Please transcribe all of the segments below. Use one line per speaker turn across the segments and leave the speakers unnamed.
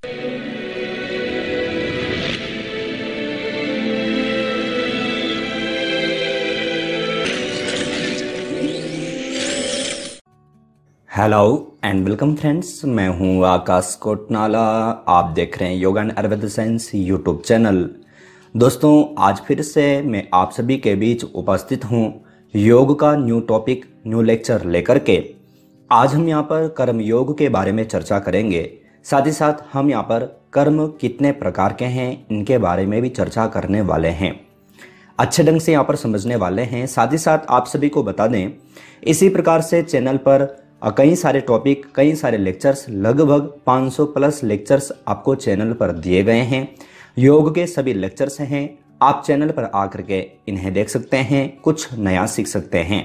Hello and welcome friends, मैं हूं आकाश कोटनाला। आप देख रहे हैं yoga and Ayurveda science YouTube channel. दोस्तों, आज फिर से मैं आप सभी के बीच उपस्थित हूं योग का न्यू टॉपिक, न्यू लेक्चर लेकर के। आज हम यहां पर कर्म योग के बारे में चर्चा करेंगे। साथ ही साथ हम यहां पर कर्म कितने प्रकार के हैं इनके बारे में भी चर्चा करने वाले हैं, अच्छे ढंग से यहाँ पर समझने वाले हैं। साथ ही साथ आप सभी को बता दें, इसी प्रकार से चैनल पर कई सारे टॉपिक, कई सारे लेक्चर्स, लगभग 500 प्लस लेक्चर्स आपको चैनल पर दिए गए हैं। योग के सभी लेक्चर्स हैं, आप चैनल पर आकर के इन्हें देख सकते हैं, कुछ नया सीख सकते हैं।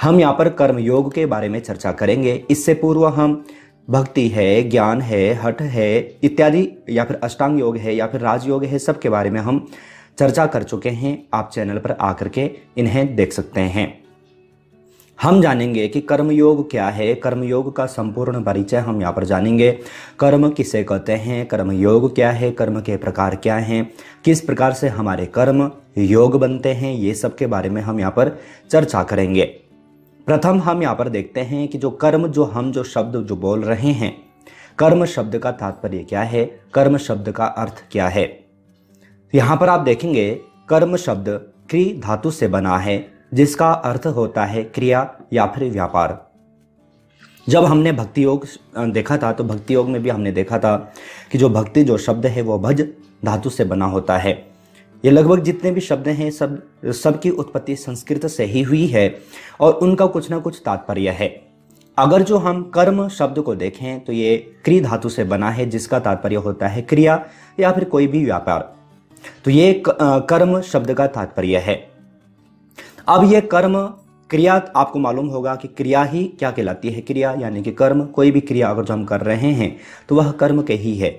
हम यहाँ पर कर्म योग के बारे में चर्चा करेंगे। इससे पूर्व हम भक्ति है, ज्ञान है, हठ है इत्यादि, या फिर अष्टांग योग है, या फिर राजयोग है, सब के बारे में हम चर्चा कर चुके हैं। आप चैनल पर आकर के इन्हें देख सकते हैं। हम जानेंगे कि कर्म योग क्या है, कर्म योग का संपूर्ण परिचय हम यहाँ पर जानेंगे। कर्म किसे कहते हैं, कर्म योग क्या है, कर्म के प्रकार क्या हैं, किस प्रकार से हमारे कर्म योग बनते हैं, ये सब के बारे में हम यहाँ पर चर्चा करेंगे। प्रथम हम यहाँ पर देखते हैं कि जो कर्म, जो शब्द जो बोल रहे हैं, कर्म शब्द का तात्पर्य क्या है, कर्म शब्द का अर्थ क्या है। यहाँ पर आप देखेंगे कर्म शब्द क्री धातु से बना है, जिसका अर्थ होता है क्रिया या फिर व्यापार। जब हमने भक्ति योग देखा था तो भक्ति योग में भी हमने देखा था कि जो भक्ति जो शब्द है वो भज धातु से बना होता है। ये लगभग जितने भी शब्द हैं सबकी उत्पत्ति संस्कृत से ही हुई है और उनका कुछ ना कुछ तात्पर्य है। अगर जो हम कर्म शब्द को देखें तो ये क्री धातु से बना है, जिसका तात्पर्य होता है क्रिया या फिर कोई भी व्यापार। तो ये कर्म शब्द का तात्पर्य है। अब ये कर्म क्रिया, आपको मालूम होगा कि क्रिया ही क्या कहलाती है। क्रिया यानी कि कर्म, कोई भी क्रिया अगर जो हम कर रहे हैं तो वह कर्म के ही है।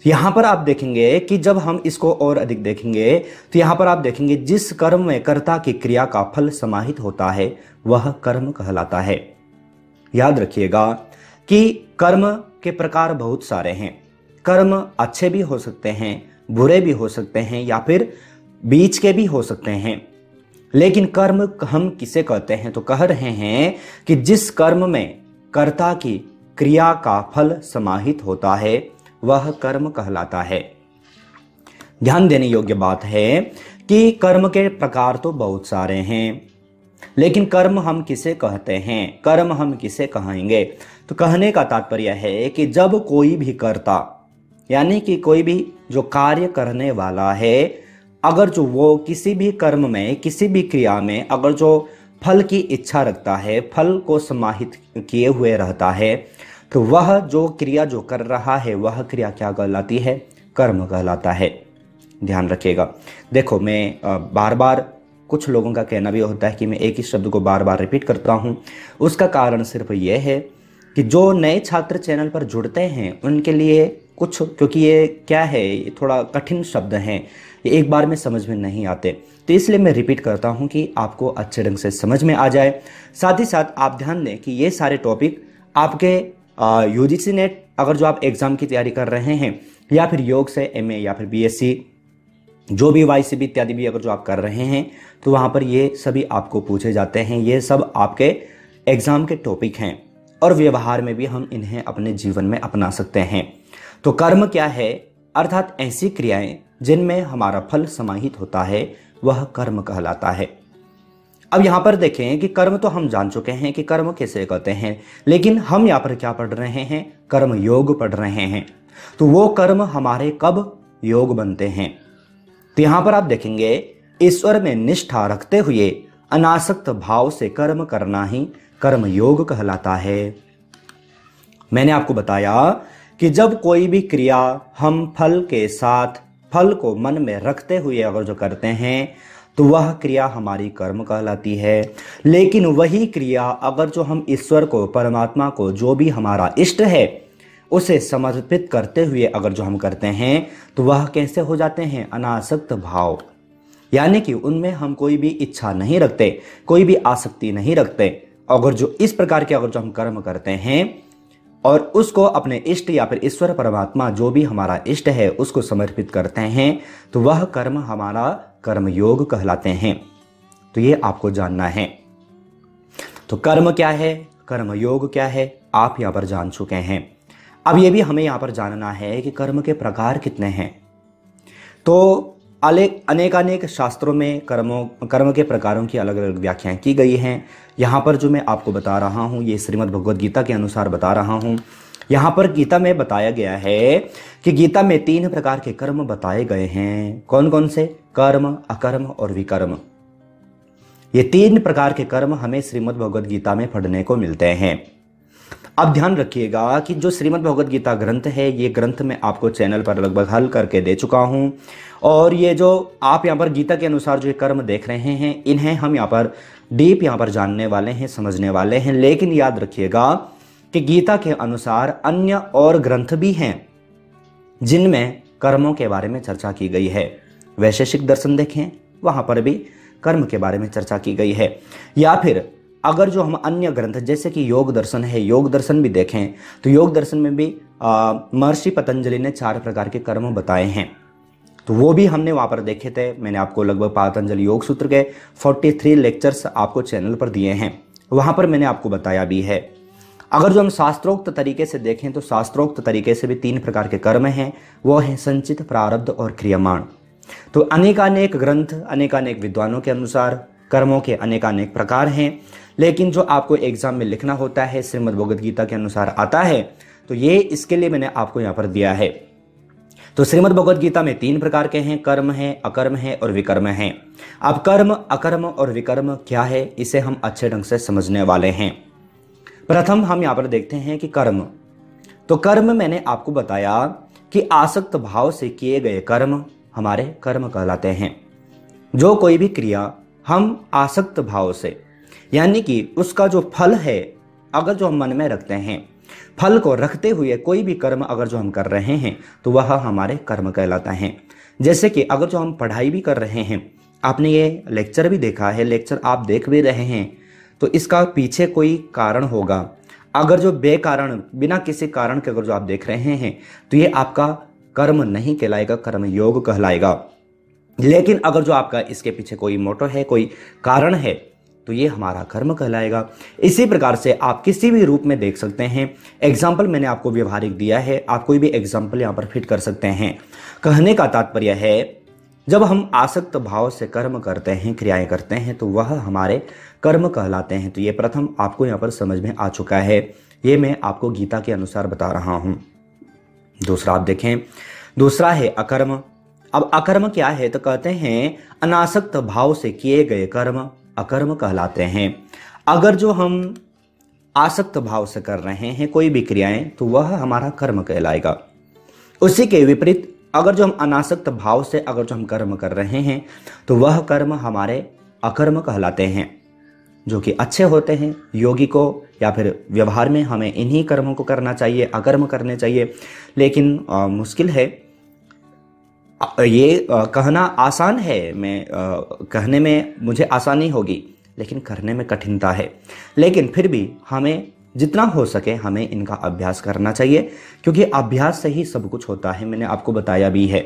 यहाँ पर आप देखेंगे कि जब हम इसको और अधिक देखेंगे तो यहाँ पर आप देखेंगे जिस कर्म में कर्ता की क्रिया का फल समाहित होता है वह कर्म कहलाता है। याद रखिएगा कि कर्म के प्रकार बहुत सारे हैं। कर्म अच्छे भी हो सकते हैं, बुरे भी हो सकते हैं, या फिर बीच के भी हो सकते हैं। लेकिन कर्म हम किसे कहते हैं, तो कह रहे हैं कि जिस कर्म में कर्ता की क्रिया का फल समाहित होता है वह कर्म कहलाता है। ध्यान देने योग्य बात है कि कर्म के प्रकार तो बहुत सारे हैं, लेकिन कर्म हम किसे कहते हैं, कर्म हम किसे कहेंगे, तो कहने का तात्पर्य है कि जब कोई भी कर्ता यानी कि कोई भी जो कार्य करने वाला है, अगर जो वो किसी भी कर्म में, किसी भी क्रिया में अगर जो फल की इच्छा रखता है, फल को समाहित किए हुए रहता है, तो वह जो क्रिया जो कर रहा है वह क्रिया क्या कहलाती है, कर्म कहलाता है। ध्यान रखिएगा। देखो, मैं बार बार, कुछ लोगों का कहना भी होता है कि मैं एक ही शब्द को बार बार रिपीट करता हूँ। उसका कारण सिर्फ ये है कि जो नए छात्र चैनल पर जुड़ते हैं उनके लिए कुछ, क्योंकि ये क्या है, ये थोड़ा कठिन शब्द हैं, ये एक बार में समझ में नहीं आते, तो इसलिए मैं रिपीट करता हूं कि आपको अच्छे ढंग से समझ में आ जाए। साथ ही साथ आप ध्यान दें कि ये सारे टॉपिक आपके यूजीसी नेट, अगर जो आप एग्जाम की तैयारी कर रहे हैं, या फिर योग से एमए या फिर बीएससी, जो भी वाईसीबी इत्यादि भी अगर जो आप कर रहे हैं, तो वहाँ पर ये सभी आपको पूछे जाते हैं। ये सब आपके एग्जाम के टॉपिक हैं और व्यवहार में भी हम इन्हें अपने जीवन में अपना सकते हैं। तो कर्म क्या है, अर्थात ऐसी क्रियाएं जिनमें हमारा फल समाहित होता है वह कर्म कहलाता है। अब यहाँ पर देखें कि कर्म तो हम जान चुके हैं कि कर्म कैसे कहते हैं, लेकिन हम यहाँ पर क्या पढ़ रहे हैं, कर्म योग पढ़ रहे हैं। तो वो कर्म हमारे कब योग बनते हैं, तो यहाँ पर आप देखेंगे ईश्वर में निष्ठा रखते हुए अनासक्त भाव से कर्म करना ही कर्म योग कहलाता है। मैंने आपको बताया कि जब कोई भी क्रिया हम फल के साथ, फल को मन में रखते हुए अगर जो करते हैं तो वह क्रिया हमारी कर्म कहलाती है। लेकिन वही क्रिया अगर जो हम ईश्वर को, परमात्मा को, जो भी हमारा इष्ट है उसे समर्पित करते हुए अगर जो हम करते हैं तो वह कैसे हो जाते हैं, अनासक्त भाव, यानी कि उनमें हम कोई भी इच्छा नहीं रखते, कोई भी आसक्ति नहीं रखते। अगर जो इस प्रकार के अगर जो हम कर्म करते हैं और उसको इष्ट इष्ट या फिर ईश्वर परमात्मा जो भी हमारा इष्ट है उसको समर्पित करते हैं तो वह कर्म हमारा कर्मयोग कहलाते हैं। तो ये आपको जानना है। तो कर्म क्या है, कर्मयोग क्या है, आप यहाँ पर जान चुके हैं। अब ये भी हमें यहाँ पर जानना है कि कर्म के प्रकार कितने हैं। तो अनेकानेक शास्त्रों में कर्म के प्रकारों की अलग अलग व्याख्याएं की गई हैं। यहाँ पर जो मैं आपको बता रहा हूँ ये श्रीमद् भगवद गीता के अनुसार बता रहा हूँ। यहाँ पर गीता में बताया गया है कि गीता में 3 प्रकार के कर्म बताए गए हैं। कौन कौन से? कर्म, अकर्म और विकर्म। ये 3 प्रकार के कर्म हमें श्रीमद् भगवद गीता में पढ़ने को मिलते हैं। अब ध्यान रखिएगा कि जो श्रीमद् भगवद गीता ग्रंथ है ये ग्रंथ मैं आपको चैनल पर लगभग हल करके दे चुका हूँ। और ये जो आप यहाँ पर गीता के अनुसार जो कर्म देख रहे हैं इन्हें हम यहाँ पर डीप यहाँ पर जानने वाले हैं, समझने वाले हैं। लेकिन याद रखिएगा कि गीता के अनुसार अन्य और ग्रंथ भी हैं जिनमें कर्मों के बारे में चर्चा की गई है। वैशेषिक दर्शन देखें, वहां पर भी कर्म के बारे में चर्चा की गई है। या फिर अगर जो हम अन्य ग्रंथ जैसे कि योग दर्शन है, योग दर्शन भी देखें तो योग दर्शन में भी महर्षि पतंजलि ने 4 प्रकार के कर्म बताए हैं। तो वो भी हमने वहां पर देखे थे। मैंने आपको लगभग पतंजलि योग सूत्र के 43 लेक्चर्स आपको चैनल पर दिए हैं, वहां पर मैंने आपको बताया भी है। अगर जो हम शास्त्रोक्त तरीके से देखें तो शास्त्रोक्त तरीके से भी 3 प्रकार के कर्म हैं, वो हैं संचित, प्रारब्ध और क्रियमाण। तो अनेकानेक ग्रंथ, अनेकानेक विद्वानों के अनुसार कर्मों के अनेकानेक प्रकार हैं। लेकिन जो आपको एग्जाम में लिखना होता है श्रीमद् भगवद गीता के अनुसार आता है, तो ये इसके लिए मैंने आपको यहाँ पर दिया है। तो श्रीमद् भगवद गीता में 3 प्रकार के हैं, कर्म है, अकर्म है और विकर्म है। अब कर्म, अकर्म और विकर्म क्या है इसे हम अच्छे ढंग से समझने वाले हैं। प्रथम हम यहाँ पर देखते हैं कि कर्म। तो कर्म मैंने आपको बताया कि आसक्त भाव से किए गए कर्म हमारे कर्म कहलाते हैं। जो कोई भी क्रिया हम आसक्त भाव से, यानी कि उसका जो फल है अगर जो हम मन में रखते हैं, फल को रखते हुए कोई भी कर्म अगर जो हम कर रहे हैं तो वह हमारे कर्म कहलाता है। जैसे कि अगर जो हम पढ़ाई भी कर रहे हैं, आपने ये लेक्चर भी देखा है, लेक्चर आप देख भी रहे हैं, तो इसका पीछे कोई कारण होगा। अगर जो बेकारण, बिना किसी कारण के अगर जो आप देख रहे हैं तो ये आपका कर्म नहीं कहलाएगा, कर्म योग कहलाएगा। लेकिन अगर जो आपका इसके पीछे कोई मोटो है, कोई कारण है, तो ये हमारा कर्म कहलाएगा। इसी प्रकार से आप किसी भी रूप में देख सकते हैं। एग्जाम्पल मैंने आपको व्यवहारिक दिया है, आप कोई भी एग्जाम्पल यहाँ पर फिट कर सकते हैं। कहने का तात्पर्य है जब हम आसक्त भाव से कर्म करते हैं, क्रियाएं करते हैं, तो वह हमारे कर्म कहलाते हैं। तो ये प्रथम आपको यहाँ पर समझ में आ चुका है, ये मैं आपको गीता के अनुसार बता रहा हूँ। दूसरा आप देखें, दूसरा है अकर्म। अब अकर्म क्या है? तो कहते हैं अनासक्त भाव से किए गए कर्म अकर्म कहलाते हैं। अगर जो हम आसक्त भाव से कर रहे हैं कोई भी क्रियाएं तो वह हमारा कर्म कहलाएगा। उसी के विपरीत अगर जो हम अनासक्त भाव से अगर जो हम कर्म कर रहे हैं तो वह कर्म हमारे अकर्म कहलाते हैं, जो कि अच्छे होते हैं। योगी को या फिर व्यवहार में हमें इन्हीं कर्मों को करना चाहिए, अकर्म करने चाहिए। लेकिन मुश्किल है, ये कहना आसान है, मैं कहने में मुझे आसानी होगी लेकिन करने में कठिनता है। लेकिन फिर भी हमें जितना हो सके हमें इनका अभ्यास करना चाहिए, क्योंकि अभ्यास से ही सब कुछ होता है, मैंने आपको बताया भी है।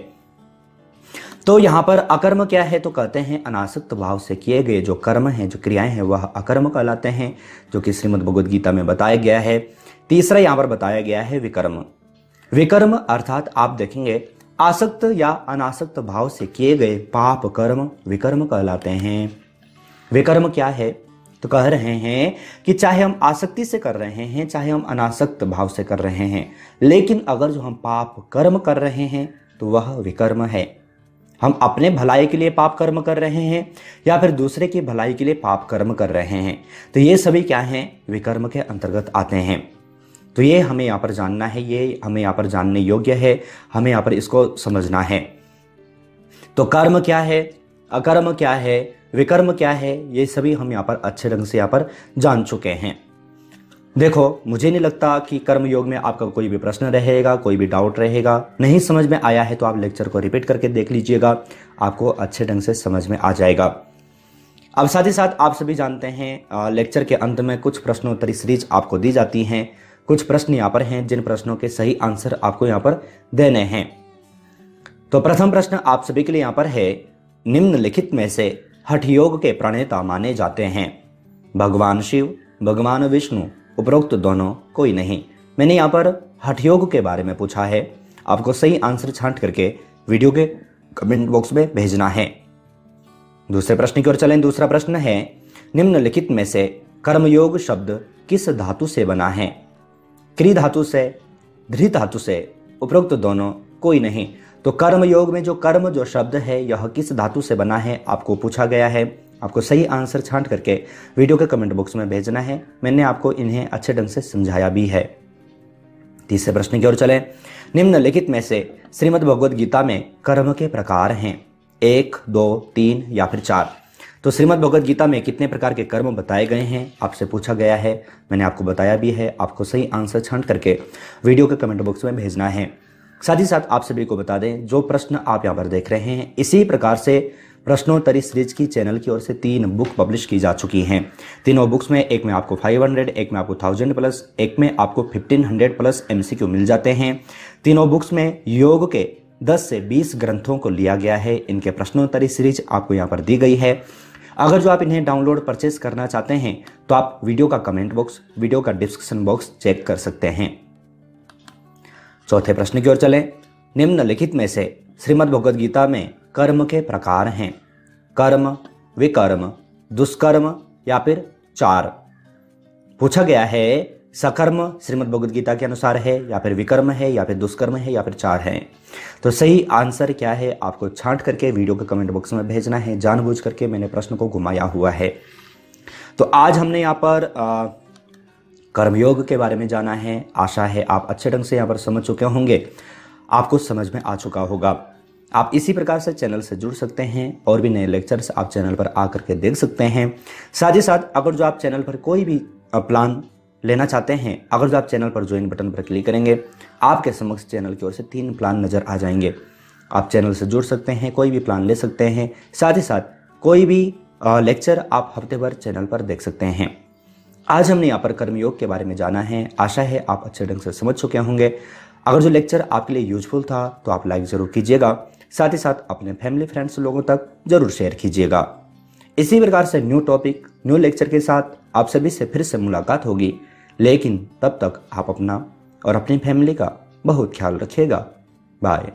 तो यहाँ पर अकर्म क्या है? तो कहते हैं अनासक्त भाव से किए गए जो कर्म हैं, जो क्रियाएं हैं, वह अकर्म कहलाते हैं, जो कि श्रीमद् भगवद गीता में बताया गया है। तीसरा यहाँ पर बताया गया है विकर्म। विकर्म अर्थात आप देखेंगे आसक्त या अनासक्त भाव से किए गए पाप कर्म विकर्म कहलाते हैं। विकर्म क्या है? तो कह रहे हैं कि चाहे हम आसक्ति से कर रहे हैं, चाहे हम अनासक्त भाव से कर रहे हैं, लेकिन अगर जो हम पाप कर्म कर रहे हैं तो वह विकर्म है। हम अपने भलाई के लिए पाप कर्म कर रहे हैं या फिर दूसरे की भलाई के लिए पाप कर्म कर रहे हैं, तो ये सभी क्या हैं? विकर्म के अंतर्गत आते हैं। तो ये हमें यहाँ पर जानना है, ये हमें यहाँ पर जानने योग्य है, हमें यहाँ पर इसको समझना है। तो कर्म क्या है, अकर्म क्या है, विकर्म क्या है, ये सभी हम यहाँ पर अच्छे ढंग से यहाँ पर जान चुके हैं। देखो, मुझे नहीं लगता कि कर्म योग में आपका कोई भी प्रश्न रहेगा, कोई भी डाउट रहेगा। नहीं समझ में आया है तो आप लेक्चर को रिपीट करके देख लीजिएगा, आपको अच्छे ढंग से समझ में आ जाएगा। अब साथ ही साथ आप सभी जानते हैं लेक्चर के अंत में कुछ प्रश्नोत्तरी सीरीज आपको दी जाती हैं। कुछ प्रश्न यहाँ पर हैं जिन प्रश्नों के सही आंसर आपको यहाँ पर देने हैं। तो प्रथम प्रश्न आप सभी के लिए यहाँ पर है, निम्नलिखित में से हठ योग के प्रणेता माने जाते हैं? भगवान शिव, भगवान विष्णु, उपरोक्त दोनों, कोई नहीं। मैंने यहाँ पर हठ योग के बारे में पूछा है, आपको सही आंसर छांट करके वीडियो के कमेंट बॉक्स में भेजना है। दूसरे प्रश्न की ओर चलें। दूसरा प्रश्न है, निम्नलिखित में से कर्मयोग शब्द किस धातु से बना है? क्री धातु से, धृ धातु से, उपरोक्त दोनों, कोई नहीं। तो कर्मयोग में जो कर्म जो शब्द है यह किस धातु से बना है आपको पूछा गया है। आपको सही आंसर छांट करके वीडियो के कमेंट बॉक्स में भेजना है। मैंने आपको इन्हें अच्छे ढंग से समझाया भी है। तीसरे प्रश्न की ओर चले। निम्नलिखित में से श्रीमद् भगवद गीता में कर्म के प्रकार हैं? 1, 2, 3 या फिर 4। तो श्रीमद् भगवद गीता में कितने प्रकार के कर्म बताए गए हैं आपसे पूछा गया है। मैंने आपको बताया भी है। आपको सही आंसर छांट करके वीडियो के कमेंट बॉक्स में भेजना है। साथ ही साथ आप सभी को बता दें, जो प्रश्न आप यहाँ पर देख रहे हैं इसी प्रकार से प्रश्नोत्तरी सीरीज की चैनल की ओर से 3 बुक पब्लिश की जा चुकी हैं। तीनों बुक्स में, एक में आपको 500, एक में आपको 1000 प्लस, एक में आपको 1500 प्लस MCQ मिल जाते हैं। तीनों बुक्स में योग के 10 से 20 ग्रंथों को लिया गया है। इनके प्रश्नोत्तरी सीरीज आपको यहाँ पर दी गई है। अगर जो आप इन्हें डाउनलोड परचेस करना चाहते हैं तो आप वीडियो का कमेंट बॉक्स, वीडियो का डिस्क्रिप्शन बॉक्स चेक कर सकते हैं। चौथे प्रश्न की ओर चलें। निम्नलिखित में से श्रीमद् भगवद गीता में कर्म के प्रकार हैं? कर्म, विकर्म, दुष्कर्म या फिर 4। पूछा गया है सकर्म श्रीमद् भगवद गीता के अनुसार है या फिर विकर्म है या फिर दुष्कर्म है या फिर 4 है। तो सही आंसर क्या है आपको छांट करके वीडियो के कमेंट बॉक्स में भेजना है। जानबूझ करके मैंने प्रश्न को घुमाया हुआ है। तो आज हमने यहाँ पर कर्मयोग के बारे में जाना है। आशा है आप अच्छे ढंग से यहाँ पर समझ चुके होंगे, आपको समझ में आ चुका होगा। आप इसी प्रकार से चैनल से जुड़ सकते हैं और भी नए लेक्चर्स आप चैनल पर आकर के देख सकते हैं। साथ ही साथ अगर जो आप चैनल पर कोई भी प्लान लेना चाहते हैं, अगर जो आप चैनल पर ज्वाइन बटन पर क्लिक करेंगे आपके समक्ष चैनल की ओर से 3 प्लान नज़र आ जाएंगे। आप चैनल से जुड़ सकते हैं, कोई भी प्लान ले सकते हैं। साथ ही साथ कोई भी लेक्चर आप हफ्ते भर चैनल पर देख सकते हैं। आज हमने यहाँ पर कर्मयोग के बारे में जाना है। आशा है आप अच्छे ढंग से समझ चुके होंगे। अगर जो लेक्चर आपके लिए यूजफुल था तो आप लाइक ज़रूर कीजिएगा। साथ ही साथ अपने फैमिली फ्रेंड्स लोगों तक जरूर शेयर कीजिएगा। इसी प्रकार से न्यू टॉपिक, न्यू लेक्चर के साथ आप सभी से फिर से मुलाकात होगी। लेकिन तब तक आप अपना और अपनी फैमिली का बहुत ख्याल रखिएगा। बाय।